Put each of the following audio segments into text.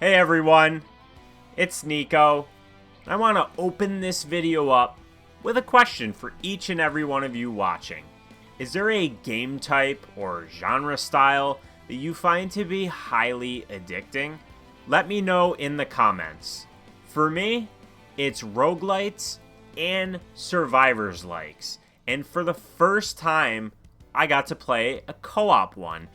Hey everyone, it's Nico. I want to open this video up with a question for each and every one of you watching. Is there a game type or genre style that you find to be highly addicting? Let me know in the comments. For me, it's roguelites and survivors likes. And for the first time, I got to play a co-op one.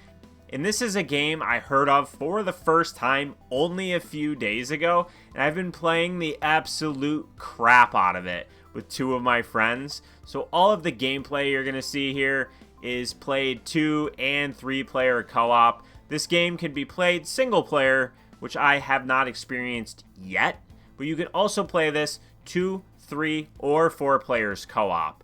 And this is a game I heard of for the first time only a few days ago, and I've been playing the absolute crap out of it with two of my friends. So all of the gameplay you're going to see here is played 2 and 3 player co-op. This game can be played single player, which I have not experienced yet, but you can also play this 2, 3, or 4 players co-op.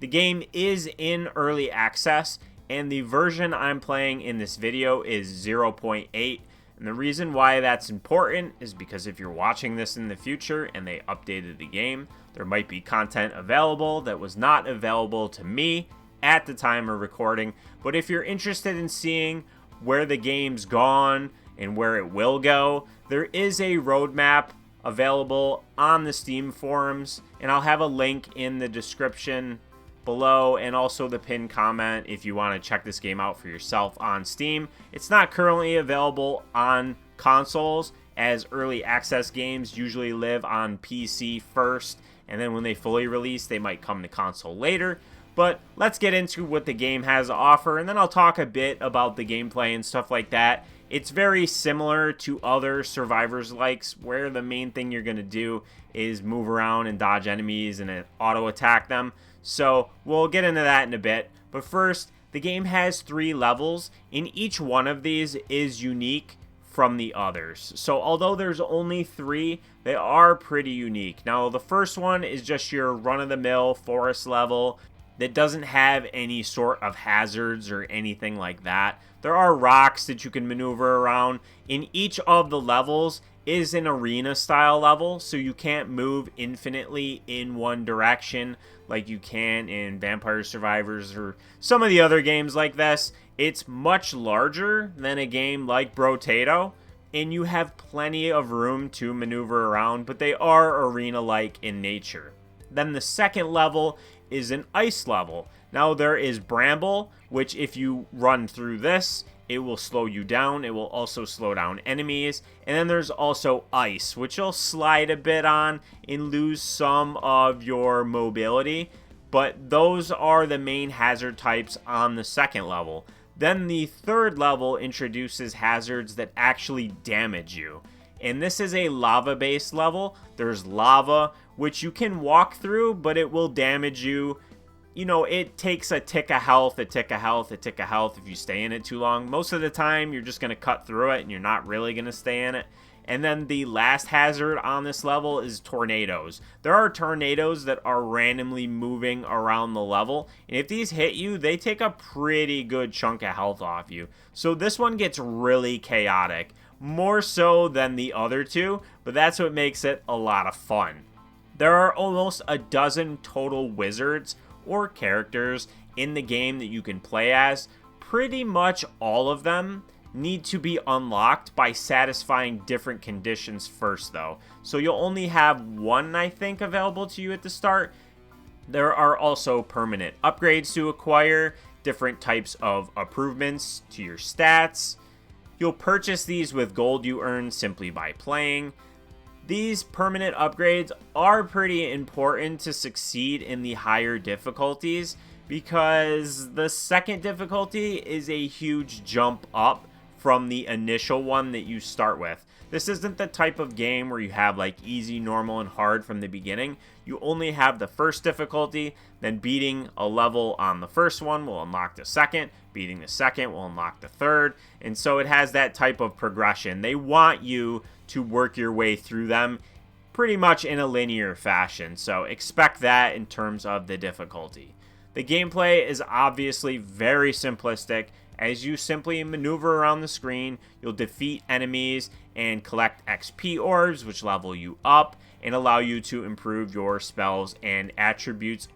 The game is in early access, and the version I'm playing in this video is 0.8. And the reason why that's important is because if you're watching this in the future and they updated the game, there might be content available that was not available to me at the time of recording. But if you're interested in seeing where the game's gone and where it will go, there is a roadmap available on the Steam forums, and I'll have a link in the description below and also the pinned comment if you want to check this game out for yourself on Steam. It's not currently available on consoles, as early access games usually live on PC first, and then when they fully release they might come to console later. But let's get into what the game has to offer, and then I'll talk a bit about the gameplay and stuff like that. It's very similar to other survivors likes, where the main thing you're going to do is move around and dodge enemies and auto attack them. So we'll get into that in a bit. But first, the game has 3 levels, and each one of these is unique from the others. So although there's only 3, they are pretty unique. Now the first one is just your run-of-the-mill forest level that doesn't have any sort of hazards or anything like that. There are rocks that you can maneuver around. In each of the levels is an arena style level, so you can't move infinitely in one direction like you can in Vampire Survivors or some of the other games like this. It's much larger than a game like Brotato, and you have plenty of room to maneuver around, but they are arena-like in nature. Then the second level is an ice level. Now there is Bramble, which if you run through this, it will slow you down. It will also slow down enemies. And then there's also Ice, which you'll slide a bit on and lose some of your mobility. But those are the main hazard types on the second level. Then the third level introduces hazards that actually damage you. And this is a lava-based level. There's lava, which you can walk through, but it will damage you. You know, it takes a tick of health, a tick of health, a tick of health if you stay in it too long. Most of the time, you're just going to cut through it and you're not really going to stay in it. And then the last hazard on this level is tornadoes. There are tornadoes that are randomly moving around the level, and if these hit you, they take a pretty good chunk of health off you. So this one gets really chaotic, more so than the other two, but that's what makes it a lot of fun. There are almost a dozen total wizards or characters in the game that you can play as. Pretty much all of them need to be unlocked by satisfying different conditions first though. So you'll only have one, I think, available to you at the start. There are also permanent upgrades to acquire, different types of improvements to your stats. You'll purchase these with gold you earn simply by playing. These permanent upgrades are pretty important to succeed in the higher difficulties, because the second difficulty is a huge jump up from the initial one that you start with. This isn't the type of game where you have like easy, normal, and hard from the beginning. You only have the first difficulty, then beating a level on the first one will unlock the second, beating the second will unlock the third, and so it has that type of progression. They want you to work your way through them pretty much in a linear fashion, so expect that in terms of the difficulty. The gameplay is obviously very simplistic. As you simply maneuver around the screen, you'll defeat enemies and collect XP orbs, which level you up and allow you to improve your spells and attributes.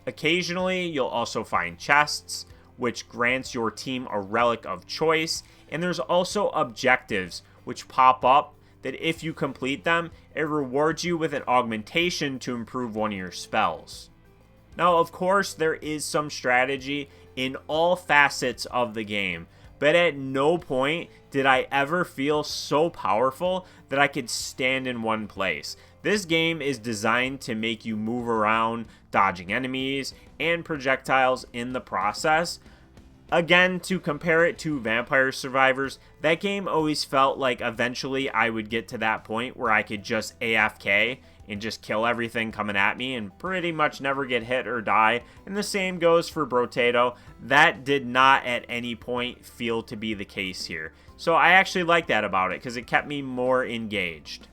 Occasionally, you'll also find chests, which grants your team a relic of choice, and there's also objectives, which pop up that if you complete them, it rewards you with an augmentation to improve one of your spells. Now, of course, there is some strategy in all facets of the game, but at no point did I ever feel so powerful that I could stand in one place. This game is designed to make you move around, dodging enemies and projectiles in the process. Again, to compare it to Vampire Survivors, that game always felt like eventually I would get to that point where I could just AFK and just kill everything coming at me and pretty much never get hit or die. And the same goes for Brotato. That did not at any point feel to be the case here. So I actually like that about it because it kept me more engaged.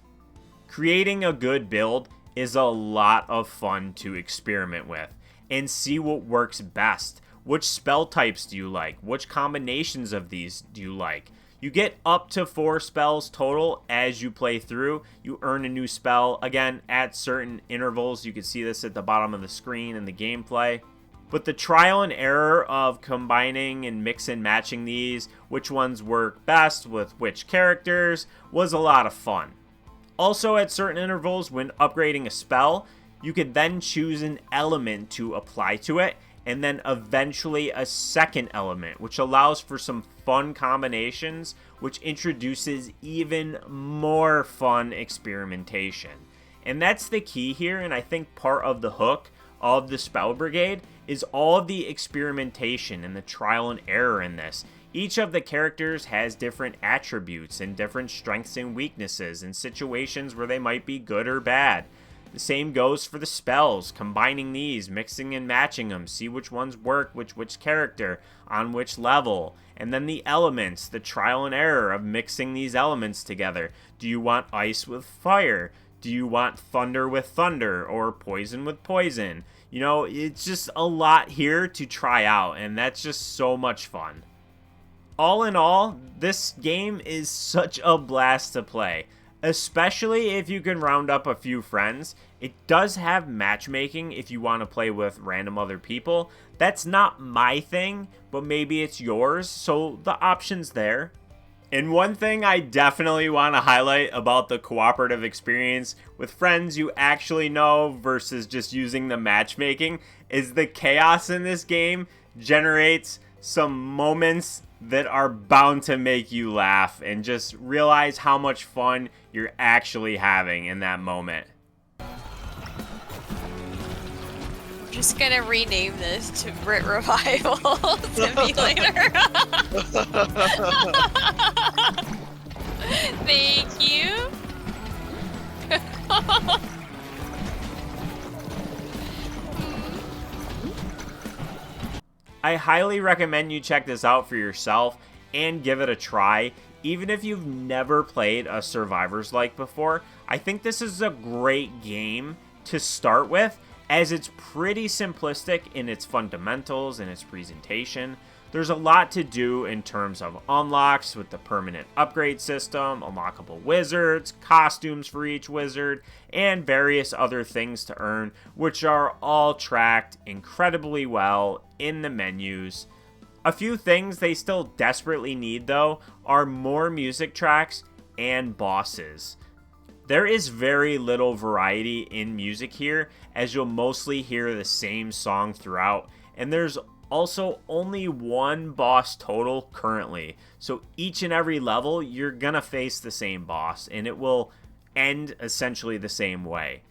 Creating a good build is a lot of fun to experiment with and see what works best. Which spell types do you like? Which combinations of these do you like? You get up to 4 spells total as you play through. You earn a new spell, again, at certain intervals. You can see this at the bottom of the screen in the gameplay. But the trial and error of combining and mix and matching these, which ones work best with which characters, was a lot of fun. Also, at certain intervals, when upgrading a spell, you could then choose an element to apply to it, and then eventually a second element, which allows for some fun combinations, which introduces even more fun experimentation. And that's the key here, and I think part of the hook of the Spell Brigade is all of the experimentation and the trial and error in this. Each of the characters has different attributes and different strengths and weaknesses and situations where they might be good or bad. The same goes for the spells, combining these, mixing and matching them, see which ones work, which character, on which level. And then the elements, the trial and error of mixing these elements together. Do you want ice with fire? Do you want thunder with thunder or poison with poison? You know, it's just a lot here to try out, and that's just so much fun. All in all, this game is such a blast to play. Especially if you can round up a few friends. It does have matchmaking if you want to play with random other people. That's not my thing, but maybe it's yours, so the option's there. And one thing I definitely want to highlight about the cooperative experience with friends you actually know versus just using the matchmaking is the chaos in this game generates some moments that are bound to make you laugh and just realize how much fun you're actually having in that moment. I'm just gonna rename this to Brit Revival Simulator. Thank you. I highly recommend you check this out for yourself and give it a try. Even if you've never played a Survivors like before, I think this is a great game to start with, as it's pretty simplistic in its fundamentals and its presentation. There's a lot to do in terms of unlocks with the permanent upgrade system, unlockable wizards, costumes for each wizard, and various other things to earn, which are all tracked incredibly well in the menus. A few things they still desperately need, though, are more music tracks and bosses. There is very little variety in music here, as you'll mostly hear the same song throughout, and there's also only one boss total currently. So each and every level, you're gonna face the same boss, and it will end essentially the same way.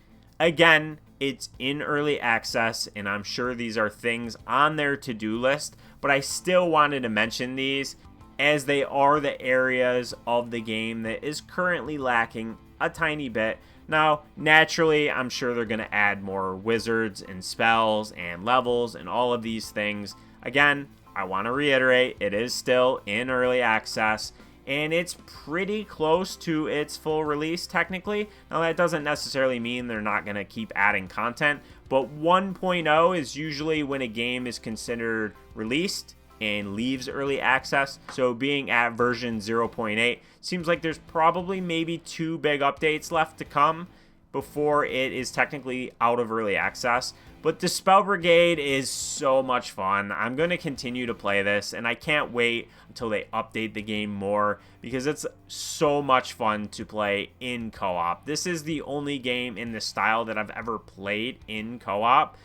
Again, it's in early access, and I'm sure these are things on their to-do list, but I still wanted to mention these as they are the areas of the game that is currently lacking a tiny bit. Now, naturally, I'm sure they're going to add more wizards and spells and levels and all of these things. Again, I want to reiterate, it is still in early access, and it's pretty close to its full release, technically. Now, that doesn't necessarily mean they're not going to keep adding content, but 1.0 is usually when a game is considered released and leaves early access. So being at version 0.8 seems like there's probably maybe 2 big updates left to come before it is technically out of early access. But the Spell Brigade is so much fun. I'm going to continue to play this, and I can't wait until they update the game more because it's so much fun to play in co-op. This is the only game in this style that I've ever played in co-op,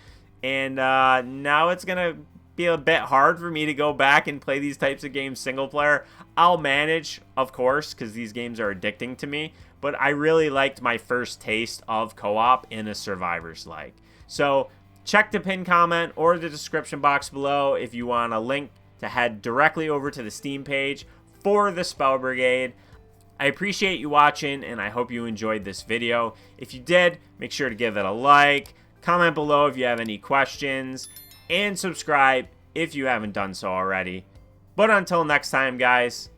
and now it's going to be a bit hard for me to go back and play these types of games single player. I'll manage, of course, because these games are addicting to me, but I really liked my first taste of co-op in a Survivors like. So check the pinned comment or the description box below if you want a link to head directly over to the Steam page for the Spell Brigade. I appreciate you watching, and I hope you enjoyed this video. If you did, make sure to give it a like, comment below if you have any questions, and subscribe if you haven't done so already. But until next time, guys,